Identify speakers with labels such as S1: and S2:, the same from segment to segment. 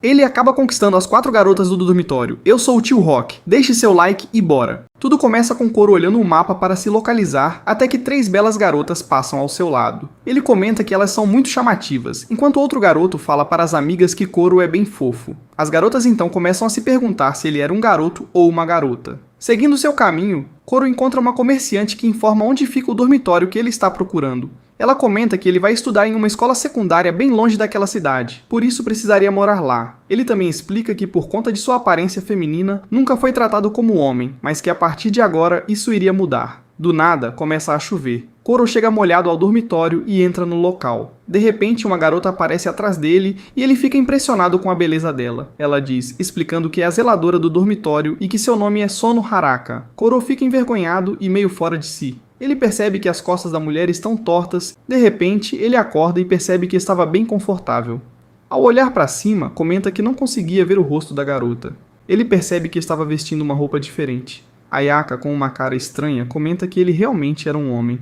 S1: Ele acaba conquistando as 4 garotas do dormitório. Eu sou o tio Rock, deixe seu like e bora. Tudo começa com Koro olhando o mapa para se localizar, até que 3 belas garotas passam ao seu lado. Ele comenta que elas são muito chamativas, enquanto outro garoto fala para as amigas que Koro é bem fofo. As garotas então começam a se perguntar se ele era um garoto ou uma garota. Seguindo seu caminho, Koro encontra uma comerciante que informa onde fica o dormitório que ele está procurando. Ela comenta que ele vai estudar em uma escola secundária bem longe daquela cidade, por isso precisaria morar lá. Ele também explica que por conta de sua aparência feminina, nunca foi tratado como homem, mas que a partir de agora isso iria mudar. Do nada, começa a chover. Koro chega molhado ao dormitório e entra no local. De repente, uma garota aparece atrás dele e ele fica impressionado com a beleza dela. Ela diz, explicando que é a zeladora do dormitório e que seu nome é Sono Haraka. Koro fica envergonhado e meio fora de si. Ele percebe que as costas da mulher estão tortas. De repente, ele acorda e percebe que estava bem confortável. Ao olhar para cima, comenta que não conseguia ver o rosto da garota. Ele percebe que estava vestindo uma roupa diferente. Ayaka, com uma cara estranha, comenta que ele realmente era um homem.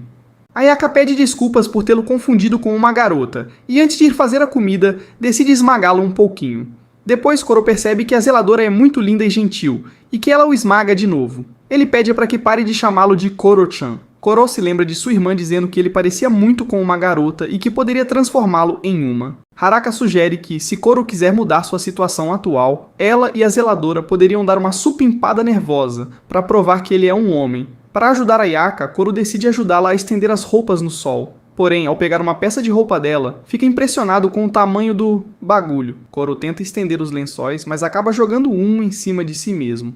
S1: Ayaka pede desculpas por tê-lo confundido com uma garota, e antes de ir fazer a comida, decide esmagá-lo um pouquinho. Depois Koro percebe que a zeladora é muito linda e gentil, e que ela o esmaga de novo. Ele pede para que pare de chamá-lo de Koro-chan. Koro se lembra de sua irmã dizendo que ele parecia muito com uma garota e que poderia transformá-lo em uma. Haraka sugere que, se Koro quiser mudar sua situação atual, ela e a zeladora poderiam dar uma supimpada nervosa para provar que ele é um homem. Para ajudar Ayaka, Koro decide ajudá-la a estender as roupas no sol. Porém, ao pegar uma peça de roupa dela, fica impressionado com o tamanho do bagulho. Koro tenta estender os lençóis, mas acaba jogando um em cima de si mesmo.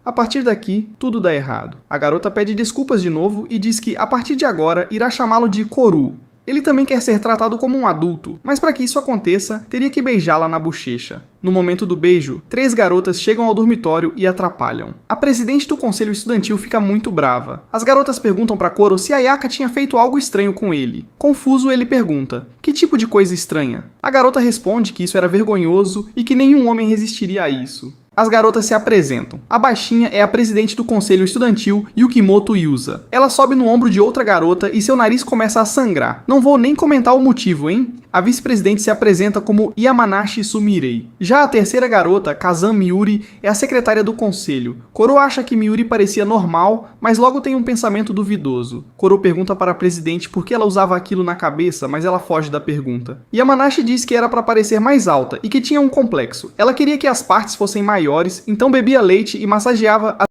S1: A partir daqui, tudo dá errado. A garota pede desculpas de novo e diz que, a partir de agora, irá chamá-lo de Koru. Ele também quer ser tratado como um adulto, mas para que isso aconteça, teria que beijá-la na bochecha. No momento do beijo, 3 garotas chegam ao dormitório e atrapalham. A presidente do conselho estudantil fica muito brava. As garotas perguntam para Koro se Ayaka tinha feito algo estranho com ele. Confuso, ele pergunta, que tipo de coisa estranha? A garota responde que isso era vergonhoso e que nenhum homem resistiria a isso. As garotas se apresentam. A baixinha é a presidente do conselho estudantil, Yukimoto Yusa. Ela sobe no ombro de outra garota e seu nariz começa a sangrar. Não vou nem comentar o motivo, hein? A vice-presidente se apresenta como Yamanashi Sumirei. Já a terceira garota, Kazan Miuri, é a secretária do conselho. Koro acha que Miuri parecia normal, mas logo tem um pensamento duvidoso. Koro pergunta para a presidente por que ela usava aquilo na cabeça, mas ela foge da pergunta. Yamanashi diz que era para parecer mais alta e que tinha um complexo. Ela queria que as partes fossem maiores, então bebia leite e massageava as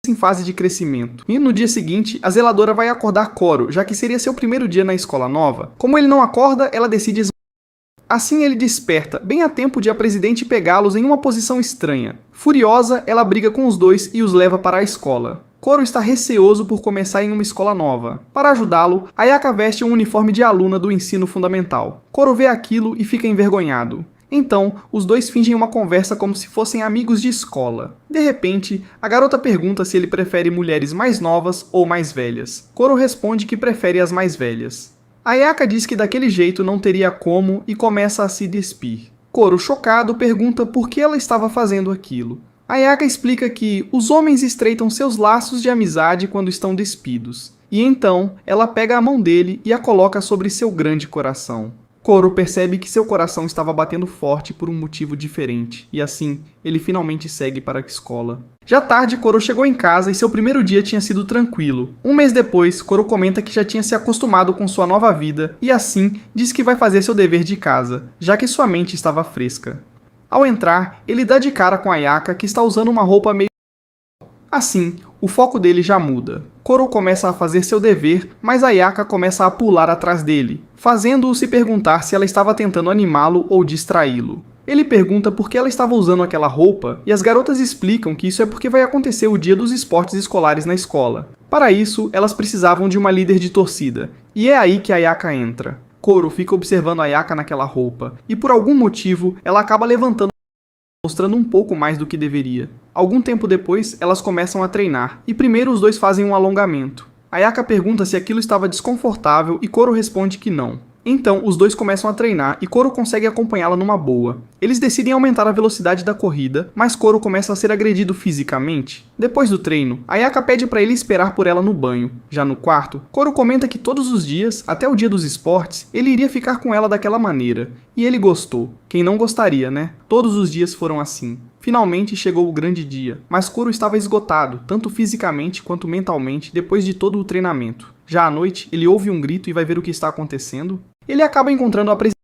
S1: em fase de crescimento. E no dia seguinte, a zeladora vai acordar Koro, já que seria seu primeiro dia na escola nova. Como ele não acorda, ela decide assim ele desperta, bem a tempo de a presidente pegá-los em uma posição estranha. Furiosa, ela briga com os dois e os leva para a escola. Koro está receoso por começar em uma escola nova. Para ajudá-lo, Ayaka veste um uniforme de aluna do ensino fundamental. Koro vê aquilo e fica envergonhado. Então, os dois fingem uma conversa como se fossem amigos de escola. De repente, a garota pergunta se ele prefere mulheres mais novas ou mais velhas. Koro responde que prefere as mais velhas. Ayaka diz que daquele jeito não teria como e começa a se despir. Koro, chocado, pergunta por que ela estava fazendo aquilo. Ayaka explica que os homens estreitam seus laços de amizade quando estão despidos. E então, ela pega a mão dele e a coloca sobre seu grande coração. Koro percebe que seu coração estava batendo forte por um motivo diferente, e assim, ele finalmente segue para a escola. Já tarde, Koro chegou em casa e seu primeiro dia tinha sido tranquilo. Um mês depois, Koro comenta que já tinha se acostumado com sua nova vida, e assim, diz que vai fazer seu dever de casa, já que sua mente estava fresca. Ao entrar, ele dá de cara com Ayaka, que está usando uma roupa meio... Assim, o foco dele já muda. Koro começa a fazer seu dever, mas Ayaka começa a pular atrás dele, fazendo-o se perguntar se ela estava tentando animá-lo ou distraí-lo. Ele pergunta por que ela estava usando aquela roupa, e as garotas explicam que isso é porque vai acontecer o dia dos esportes escolares na escola. Para isso, elas precisavam de uma líder de torcida, e é aí que Ayaka entra. Koro fica observando Ayaka naquela roupa, e por algum motivo, ela acaba levantando, mostrando um pouco mais do que deveria. Algum tempo depois, elas começam a treinar, e primeiro os dois fazem um alongamento. Ayaka pergunta se aquilo estava desconfortável e Koro responde que não. Então, os dois começam a treinar e Koro consegue acompanhá-la numa boa. Eles decidem aumentar a velocidade da corrida, mas Koro começa a ser agredido fisicamente. Depois do treino, Ayaka pede para ele esperar por ela no banho. Já no quarto, Koro comenta que todos os dias, até o dia dos esportes, ele iria ficar com ela daquela maneira. E ele gostou. Quem não gostaria, né? Todos os dias foram assim. Finalmente chegou o grande dia, mas Koro estava esgotado, tanto fisicamente quanto mentalmente, depois de todo o treinamento. Já à noite, ele ouve um grito e vai ver o que está acontecendo. Ele acaba encontrando a presidenta,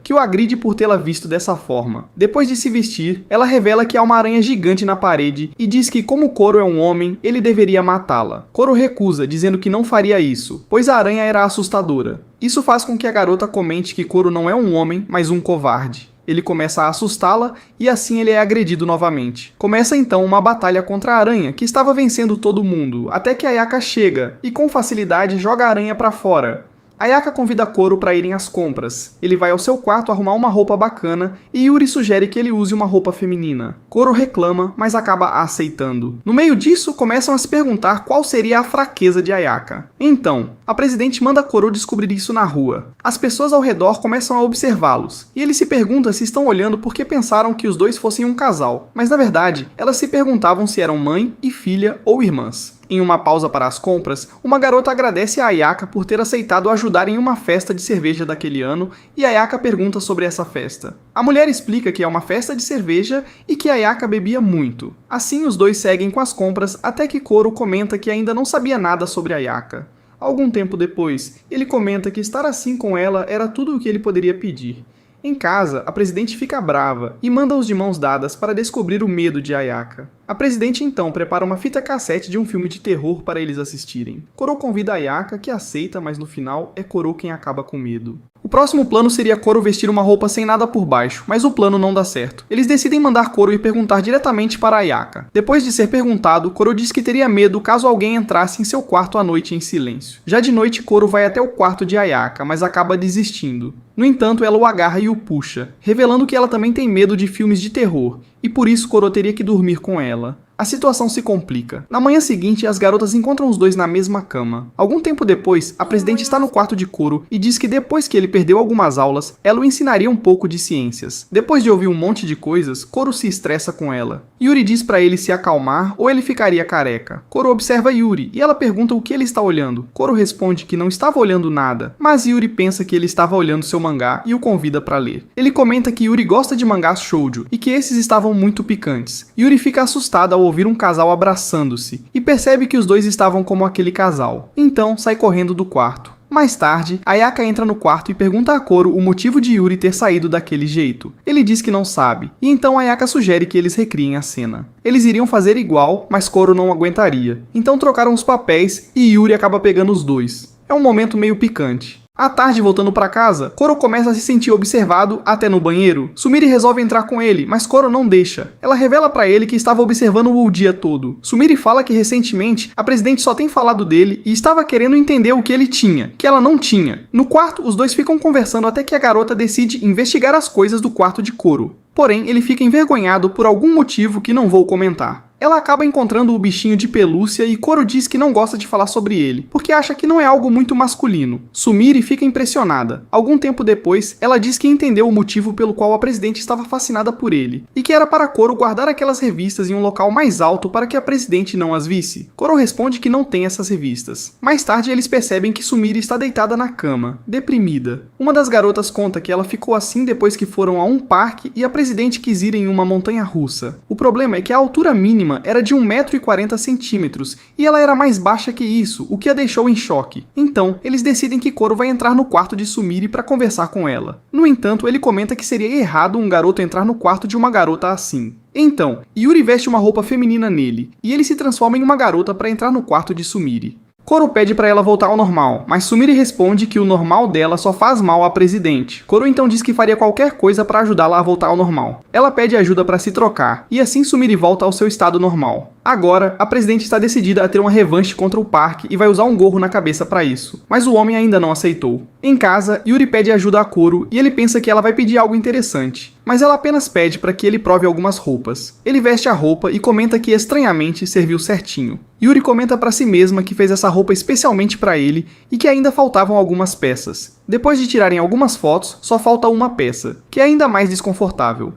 S1: que o agride por tê-la visto dessa forma. Depois de se vestir, ela revela que há uma aranha gigante na parede e diz que, como Koro é um homem, ele deveria matá-la. Koro recusa, dizendo que não faria isso, pois a aranha era assustadora. Isso faz com que a garota comente que Koro não é um homem, mas um covarde. Ele começa a assustá-la e assim ele é agredido novamente. Começa então uma batalha contra a aranha, que estava vencendo todo mundo, até que Ayaka chega e com facilidade joga a aranha para fora. Ayaka convida Koro para irem às compras. Ele vai ao seu quarto arrumar uma roupa bacana e Yuri sugere que ele use uma roupa feminina. Koro reclama, mas acaba aceitando. No meio disso, começam a se perguntar qual seria a fraqueza de Ayaka. Então, a presidente manda Koro descobrir isso na rua. As pessoas ao redor começam a observá-los, e ele se pergunta se estão olhando porque pensaram que os dois fossem um casal, mas na verdade, elas se perguntavam se eram mãe e filha ou irmãs. Em uma pausa para as compras, uma garota agradece a Ayaka por ter aceitado ajudar em uma festa de cerveja daquele ano e Ayaka pergunta sobre essa festa. A mulher explica que é uma festa de cerveja e que Ayaka bebia muito. Assim, os dois seguem com as compras até que Koro comenta que ainda não sabia nada sobre Ayaka. Algum tempo depois, ele comenta que estar assim com ela era tudo o que ele poderia pedir. Em casa, a presidente fica brava e manda-os de mãos dadas para descobrir o medo de Ayaka. A presidente então prepara uma fita cassete de um filme de terror para eles assistirem. Koro convida Ayaka, que aceita, mas no final é Koro quem acaba com medo. O próximo plano seria Koro vestir uma roupa sem nada por baixo, mas o plano não dá certo. Eles decidem mandar Koro ir perguntar diretamente para Ayaka. Depois de ser perguntado, Koro diz que teria medo caso alguém entrasse em seu quarto à noite em silêncio. Já de noite, Koro vai até o quarto de Ayaka, mas acaba desistindo. No entanto, ela o agarra e o puxa, revelando que ela também tem medo de filmes de terror, e por isso Koro teria que dormir com ela. A situação se complica. Na manhã seguinte, as garotas encontram os dois na mesma cama. Algum tempo depois, a presidente está no quarto de Koro e diz que depois que ele perdeu algumas aulas, ela o ensinaria um pouco de ciências. Depois de ouvir um monte de coisas, Koro se estressa com ela. Yuri diz para ele se acalmar ou ele ficaria careca. Koro observa Yuri e ela pergunta o que ele está olhando. Koro responde que não estava olhando nada, mas Yuri pensa que ele estava olhando seu mangá e o convida para ler. Ele comenta que Yuri gosta de mangás shoujo e que esses estavam muito picantes. Yuri fica assustado ao ouvir um casal abraçando-se e percebe que os dois estavam como aquele casal. Então sai correndo do quarto. Mais tarde, Ayaka entra no quarto e pergunta a Koro o motivo de Yuri ter saído daquele jeito. Ele diz que não sabe, e então Ayaka sugere que eles recriem a cena. Eles iriam fazer igual, mas Koro não aguentaria. Então trocaram os papéis e Yuri acaba pegando os dois. É um momento meio picante. À tarde, voltando para casa, Koro começa a se sentir observado até no banheiro. Sumire resolve entrar com ele, mas Koro não deixa. Ela revela para ele que estava observando-o o dia todo. Sumire fala que recentemente a presidente só tem falado dele e estava querendo entender o que ele tinha, que ela não tinha. No quarto, os dois ficam conversando até que a garota decide investigar as coisas do quarto de Koro. Porém, ele fica envergonhado por algum motivo que não vou comentar. Ela acaba encontrando o bichinho de pelúcia e Koro diz que não gosta de falar sobre ele, porque acha que não é algo muito masculino. Sumire fica impressionada. Algum tempo depois, ela diz que entendeu o motivo pelo qual a presidente estava fascinada por ele, e que era para Koro guardar aquelas revistas em um local mais alto para que a presidente não as visse. Koro responde que não tem essas revistas. Mais tarde, eles percebem que Sumire está deitada na cama, deprimida. Uma das garotas conta que ela ficou assim depois que foram a um parque e a presidente quis ir em uma montanha-russa. O problema é que a altura mínima era de 1,40 m e ela era mais baixa que isso, o que a deixou em choque. Então, eles decidem que Koro vai entrar no quarto de Sumire para conversar com ela. No entanto, ele comenta que seria errado um garoto entrar no quarto de uma garota assim. Então, Yuri veste uma roupa feminina nele, e ele se transforma em uma garota para entrar no quarto de Sumire. Koro pede para ela voltar ao normal, mas Sumire responde que o normal dela só faz mal à presidente. Koro então diz que faria qualquer coisa para ajudá-la a voltar ao normal. Ela pede ajuda para se trocar, e assim Sumire volta ao seu estado normal. Agora, a presidente está decidida a ter uma revanche contra o parque e vai usar um gorro na cabeça para isso, mas o homem ainda não aceitou. Em casa, Yuri pede ajuda a Koro e ele pensa que ela vai pedir algo interessante. mas ela apenas pede para que ele prove algumas roupas. Ele veste a roupa e comenta que estranhamente serviu certinho. Yuri comenta para si mesma que fez essa roupa especialmente para ele e que ainda faltavam algumas peças. Depois de tirarem algumas fotos, só falta uma peça, que é ainda mais desconfortável.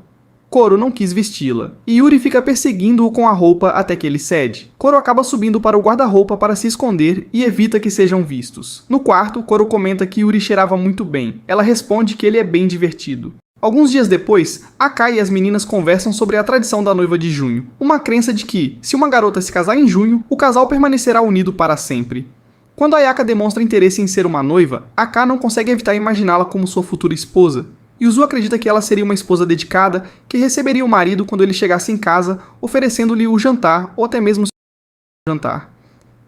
S1: Koro não quis vesti-la, e Yuri fica perseguindo-o com a roupa até que ele cede. Koro acaba subindo para o guarda-roupa para se esconder e evita que sejam vistos. No quarto, Koro comenta que Yuri cheirava muito bem. Ela responde que ele é bem divertido. Alguns dias depois, Aka e as meninas conversam sobre a tradição da noiva de junho, uma crença de que, se uma garota se casar em junho, o casal permanecerá unido para sempre. Quando Ayaka demonstra interesse em ser uma noiva, Aka não consegue evitar imaginá-la como sua futura esposa. Yuzu acredita que ela seria uma esposa dedicada, que receberia o marido quando ele chegasse em casa, oferecendo-lhe o jantar ou até mesmo o jantar.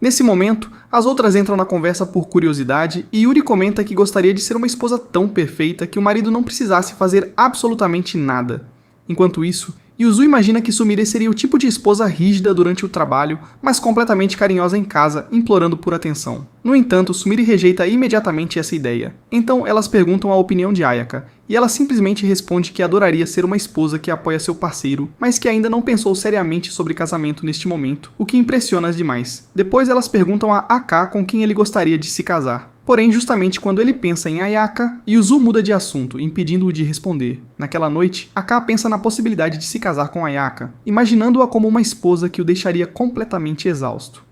S1: Nesse momento, as outras entram na conversa por curiosidade e Yuri comenta que gostaria de ser uma esposa tão perfeita que o marido não precisasse fazer absolutamente nada. Enquanto isso, Yuzu imagina que Sumire seria o tipo de esposa rígida durante o trabalho, mas completamente carinhosa em casa, implorando por atenção. No entanto, Sumire rejeita imediatamente essa ideia. Então elas perguntam a opinião de Ayaka, e ela simplesmente responde que adoraria ser uma esposa que apoia seu parceiro, mas que ainda não pensou seriamente sobre casamento neste momento, o que impressiona-as demais. Depois elas perguntam a Aka com quem ele gostaria de se casar. Porém, justamente quando ele pensa em Ayaka, Yuzu muda de assunto, impedindo-o de responder. Naquela noite, Aka pensa na possibilidade de se casar com Ayaka, imaginando-a como uma esposa que o deixaria completamente exausto.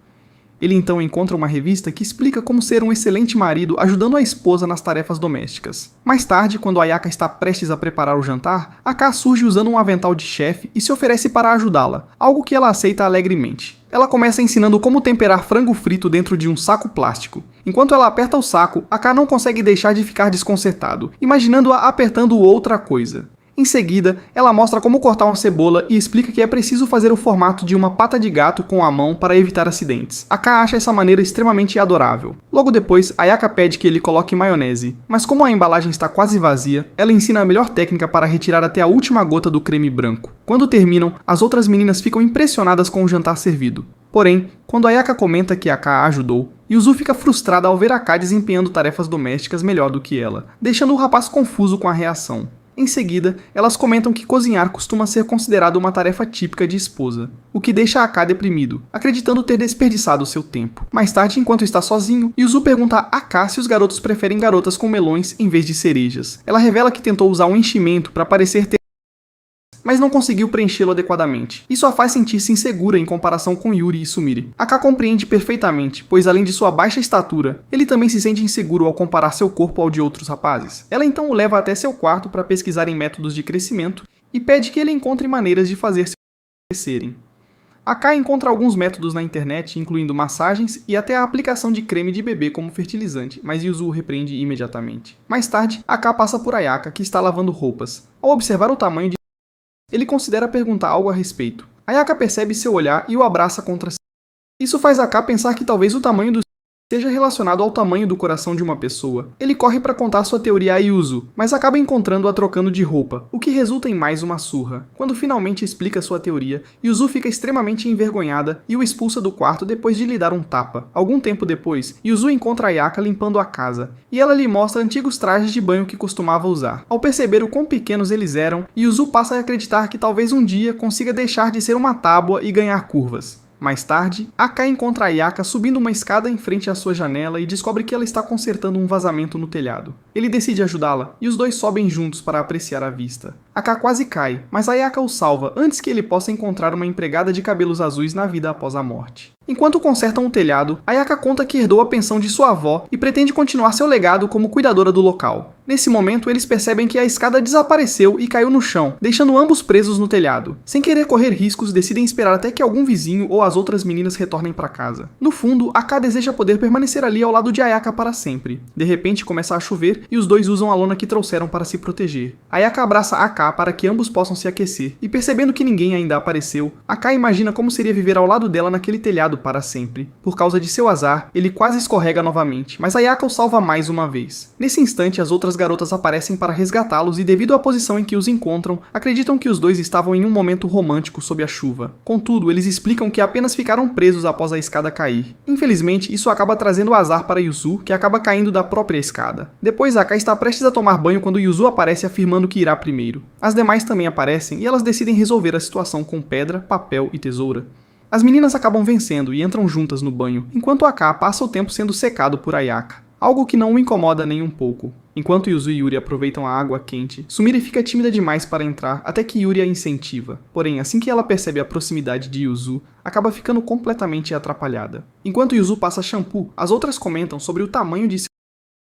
S1: Ele então encontra uma revista que explica como ser um excelente marido ajudando a esposa nas tarefas domésticas. Mais tarde, quando Ayaka está prestes a preparar o jantar, Aka surge usando um avental de chefe e se oferece para ajudá-la, algo que ela aceita alegremente. Ela começa ensinando como temperar frango frito dentro de um saco plástico. Enquanto ela aperta o saco, Aka não consegue deixar de ficar desconcertado, imaginando-a apertando outra coisa. Em seguida, ela mostra como cortar uma cebola e explica que é preciso fazer o formato de uma pata de gato com a mão para evitar acidentes. Aka acha essa maneira extremamente adorável. Logo depois, Ayaka pede que ele coloque maionese, mas como a embalagem está quase vazia, ela ensina a melhor técnica para retirar até a última gota do creme branco. Quando terminam, as outras meninas ficam impressionadas com o jantar servido. Porém, quando Ayaka comenta que Aka a ajudou, Yuzu fica frustrada ao ver Aka desempenhando tarefas domésticas melhor do que ela, deixando o rapaz confuso com a reação. Em seguida, elas comentam que cozinhar costuma ser considerado uma tarefa típica de esposa, o que deixa Aka deprimido, acreditando ter desperdiçado seu tempo. Mais tarde, enquanto está sozinho, Yuzu pergunta a Aka se os garotos preferem garotas com melões em vez de cerejas. Ela revela que tentou usar um enchimento para parecer ter mas não conseguiu preenchê-lo adequadamente. Isso a faz sentir-se insegura em comparação com Yuri e Sumire. Aka compreende perfeitamente, pois além de sua baixa estatura, ele também se sente inseguro ao comparar seu corpo ao de outros rapazes. Ela então o leva até seu quarto para pesquisar em métodos de crescimento e pede que ele encontre maneiras de fazer seus crescerem. Aka encontra alguns métodos na internet, incluindo massagens e até a aplicação de creme de bebê como fertilizante, mas Yuzu o repreende imediatamente. Mais tarde, Aka passa por Ayaka, que está lavando roupas. Ao observar o tamanho de ele considera perguntar algo a respeito. Ayaka percebe seu olhar e o abraça contra si. Isso faz Aka pensar que talvez o tamanho do seja relacionado ao tamanho do coração de uma pessoa. Ele corre para contar sua teoria a Yuzu, mas acaba encontrando-a trocando de roupa, o que resulta em mais uma surra. Quando finalmente explica sua teoria, Yuzu fica extremamente envergonhada e o expulsa do quarto depois de lhe dar um tapa. Algum tempo depois, Yuzu encontra Ayaka limpando a casa, e ela lhe mostra antigos trajes de banho que costumava usar. Ao perceber o quão pequenos eles eram, Yuzu passa a acreditar que talvez um dia consiga deixar de ser uma tábua e ganhar curvas. Mais tarde, Aka encontra Ayaka subindo uma escada em frente à sua janela e descobre que ela está consertando um vazamento no telhado. Ele decide ajudá-la, e os dois sobem juntos para apreciar a vista. Aka quase cai, mas Ayaka o salva antes que ele possa encontrar uma empregada de cabelos azuis na vida após a morte. Enquanto consertam o telhado, Ayaka conta que herdou a pensão de sua avó e pretende continuar seu legado como cuidadora do local. Nesse momento, eles percebem que a escada desapareceu e caiu no chão, deixando ambos presos no telhado. Sem querer correr riscos, decidem esperar até que algum vizinho ou as outras meninas retornem para casa. No fundo, Aka deseja poder permanecer ali ao lado de Ayaka para sempre. De repente, começa a chover e os dois usam a lona que trouxeram para se proteger. Ayaka abraça Aka para que ambos possam se aquecer, e percebendo que ninguém ainda apareceu, Aka imagina como seria viver ao lado dela naquele telhado para sempre. Por causa de seu azar, ele quase escorrega novamente, mas Ayaka o salva mais uma vez. Nesse instante, as outras garotas aparecem para resgatá-los e, devido à posição em que os encontram, acreditam que os dois estavam em um momento romântico sob a chuva. Contudo, eles explicam que apenas ficaram presos após a escada cair. Infelizmente, isso acaba trazendo azar para Yuzu, que acaba caindo da própria escada. Depois, Aka está prestes a tomar banho quando Yuzu aparece afirmando que irá primeiro. As demais também aparecem e elas decidem resolver a situação com pedra, papel e tesoura. As meninas acabam vencendo e entram juntas no banho, enquanto Aka passa o tempo sendo secado por Ayaka, algo que não o incomoda nem um pouco. Enquanto Yuzu e Yuri aproveitam a água quente, Sumire fica tímida demais para entrar até que Yuri a incentiva. Porém, assim que ela percebe a proximidade de Yuzu, acaba ficando completamente atrapalhada. Enquanto Yuzu passa shampoo, as outras comentam sobre o tamanho de seu,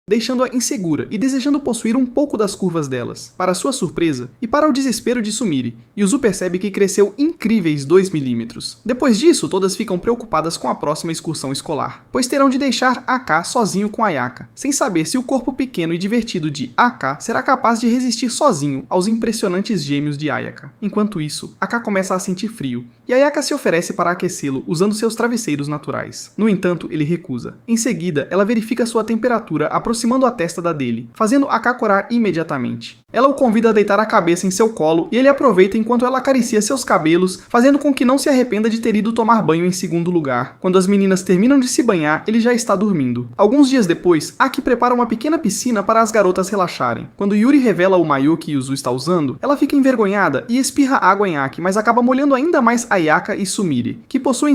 S1: deixando-a insegura e desejando possuir um pouco das curvas delas. Para sua surpresa, e para o desespero de Sumire, Yuzu percebe que cresceu incríveis 2 milímetros. Depois disso, todas ficam preocupadas com a próxima excursão escolar, pois terão de deixar Aka sozinho com Ayaka, sem saber se o corpo pequeno e divertido de Aka será capaz de resistir sozinho aos impressionantes gêmeos de Ayaka. Enquanto isso, Aka começa a sentir frio, e Ayaka se oferece para aquecê-lo usando seus travesseiros naturais. No entanto, ele recusa. Em seguida, ela verifica sua temperatura aproximando a testa da dele, fazendo Aka corar imediatamente. Ela o convida a deitar a cabeça em seu colo e ele aproveita enquanto ela acaricia seus cabelos, fazendo com que não se arrependa de ter ido tomar banho em segundo lugar. Quando as meninas terminam de se banhar, ele já está dormindo. Alguns dias depois, Aki prepara uma pequena piscina para as garotas relaxarem. Quando Yuri revela o maiô que Yuzu está usando, ela fica envergonhada e espirra água em Aki, mas acaba molhando ainda mais Ayaka e Sumire, que possuem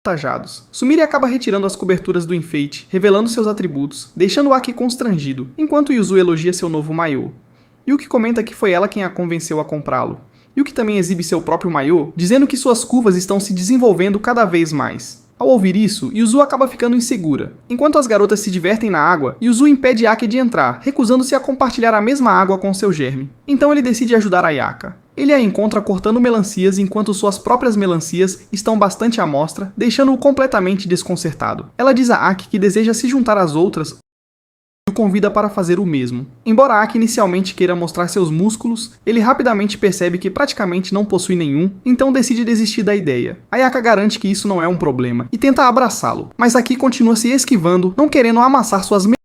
S1: tajados. Sumire acaba retirando as coberturas do enfeite, revelando seus atributos, deixando Aki constrangido, enquanto Yuzu elogia seu novo maiô. Yuki comenta que foi ela quem a convenceu a comprá-lo. Yuki também exibe seu próprio maiô, dizendo que suas curvas estão se desenvolvendo cada vez mais. Ao ouvir isso, Yuzu acaba ficando insegura. Enquanto as garotas se divertem na água, Yuzu impede Aki de entrar, recusando-se a compartilhar a mesma água com seu germe. Então ele decide ajudar Ayaka. Ele a encontra cortando melancias enquanto suas próprias melancias estão bastante à mostra, deixando-o completamente desconcertado. Ela diz a Aki que deseja se juntar às outras e o convida para fazer o mesmo. Embora Aki inicialmente queira mostrar seus músculos, ele rapidamente percebe que praticamente não possui nenhum, então decide desistir da ideia. Ayaka garante que isso não é um problema e tenta abraçá-lo, mas Aki continua se esquivando, não querendo amassar suas melancias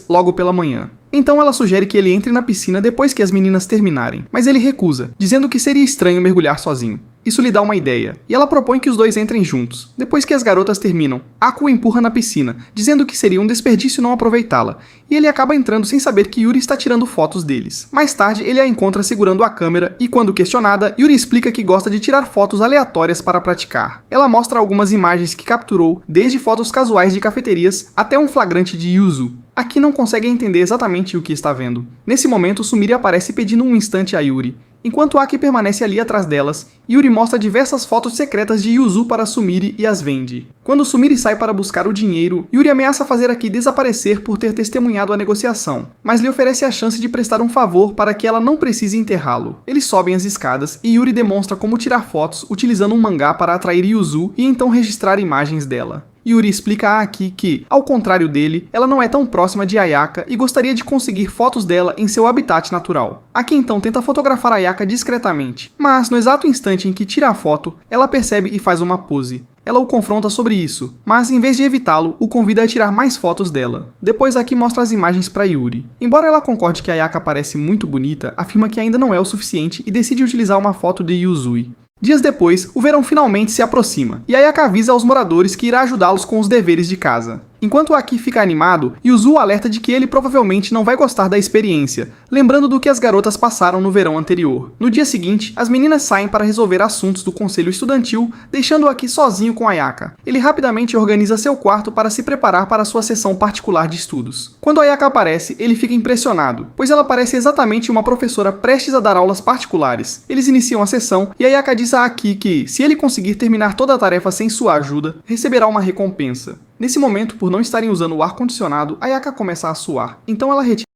S1: logo pela manhã. Então ela sugere que ele entre na piscina depois que as meninas terminarem, mas ele recusa, dizendo que seria estranho mergulhar sozinho. Isso lhe dá uma ideia, e ela propõe que os dois entrem juntos. Depois que as garotas terminam, Aku o empurra na piscina, dizendo que seria um desperdício não aproveitá-la, e ele acaba entrando sem saber que Yuri está tirando fotos deles. Mais tarde, ele a encontra segurando a câmera, e quando questionada, Yuri explica que gosta de tirar fotos aleatórias para praticar. Ela mostra algumas imagens que capturou, desde fotos casuais de cafeterias até um flagrante de Yuzu. Aki não consegue entender exatamente o que está vendo. Nesse momento, Sumire aparece pedindo um instante a Yuri. Enquanto Aki permanece ali atrás delas, Yuri mostra diversas fotos secretas de Yuzu para Sumire e as vende. Quando Sumire sai para buscar o dinheiro, Yuri ameaça fazer Aki desaparecer por ter testemunhado a negociação, mas lhe oferece a chance de prestar um favor para que ela não precise enterrá-lo. Eles sobem as escadas e Yuri demonstra como tirar fotos utilizando um mangá para atrair Yuzu e então registrar imagens dela. Yuri explica a Aki que, ao contrário dele, ela não é tão próxima de Ayaka e gostaria de conseguir fotos dela em seu habitat natural. Aki então tenta fotografar Ayaka discretamente, mas no exato instante em que tira a foto, ela percebe e faz uma pose. Ela o confronta sobre isso, mas em vez de evitá-lo, o convida a tirar mais fotos dela. Depois Aki mostra as imagens para Yuri. Embora ela concorde que Ayaka parece muito bonita, afirma que ainda não é o suficiente e decide utilizar uma foto de Yuzui. Dias depois, o verão finalmente se aproxima, e Ayaka avisa aos moradores que irá ajudá-los com os deveres de casa. Enquanto Aki fica animado, Yuzu alerta de que ele provavelmente não vai gostar da experiência, lembrando do que as garotas passaram no verão anterior. No dia seguinte, as meninas saem para resolver assuntos do conselho estudantil, deixando Aki sozinho com Ayaka. Ele rapidamente organiza seu quarto para se preparar para sua sessão particular de estudos. Quando Ayaka aparece, ele fica impressionado, pois ela parece exatamente uma professora prestes a dar aulas particulares. Eles iniciam a sessão e Ayaka diz a Aki que, se ele conseguir terminar toda a tarefa sem sua ajuda, receberá uma recompensa. Nesse momento, por não estarem usando o ar-condicionado, Ayaka começa a suar. Então ela retira,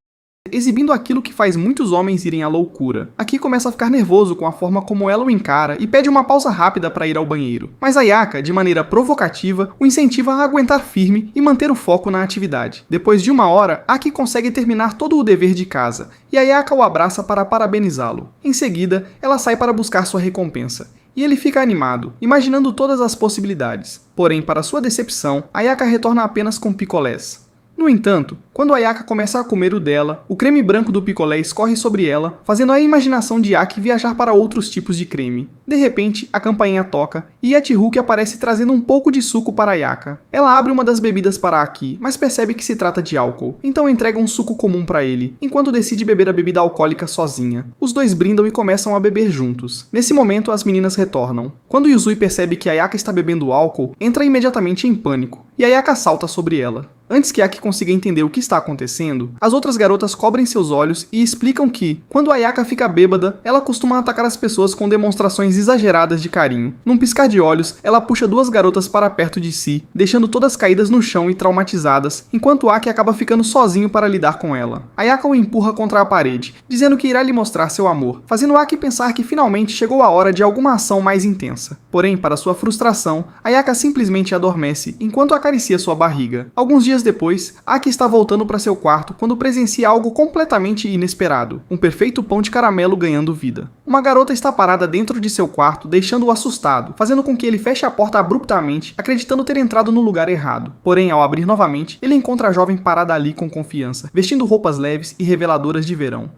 S1: exibindo aquilo que faz muitos homens irem à loucura. Aki começa a ficar nervoso com a forma como ela o encara e pede uma pausa rápida para ir ao banheiro. Mas Ayaka, de maneira provocativa, o incentiva a aguentar firme e manter o foco na atividade. Depois de 1 hora, Aki consegue terminar todo o dever de casa, e Ayaka o abraça para parabenizá-lo. Em seguida, ela sai para buscar sua recompensa. E ele fica animado, imaginando todas as possibilidades. Porém, para sua decepção, Ayaka retorna apenas com picolés. No entanto, quando Ayaka começa a comer o dela, o creme branco do picolé escorre sobre ela, fazendo a imaginação de Aki viajar para outros tipos de creme. De repente, a campainha toca e Yachiruki aparece trazendo um pouco de suco para Ayaka. Ela abre uma das bebidas para Aki, mas percebe que se trata de álcool, então entrega um suco comum para ele, enquanto decide beber a bebida alcoólica sozinha. Os dois brindam e começam a beber juntos. Nesse momento, as meninas retornam. Quando Yuzui percebe que Ayaka está bebendo álcool, entra imediatamente em pânico, e Ayaka salta sobre ela. Antes que Aki consiga entender o que está acontecendo, as outras garotas cobrem seus olhos e explicam que, quando Ayaka fica bêbada, ela costuma atacar as pessoas com demonstrações exageradas de carinho. Num piscar de olhos, ela puxa duas garotas para perto de si, deixando todas caídas no chão e traumatizadas, enquanto Aki acaba ficando sozinho para lidar com ela. Ayaka o empurra contra a parede, dizendo que irá lhe mostrar seu amor, fazendo Aki pensar que finalmente chegou a hora de alguma ação mais intensa. Porém, para sua frustração, Ayaka simplesmente adormece enquanto acaricia sua barriga. Alguns dias depois, Aki está voltando para seu quarto quando presencia algo completamente inesperado, um perfeito pão de caramelo ganhando vida. Uma garota está parada dentro de seu quarto, deixando-o assustado, fazendo com que ele feche a porta abruptamente, acreditando ter entrado no lugar errado. Porém, ao abrir novamente, ele encontra a jovem parada ali com confiança, vestindo roupas leves e reveladoras de verão.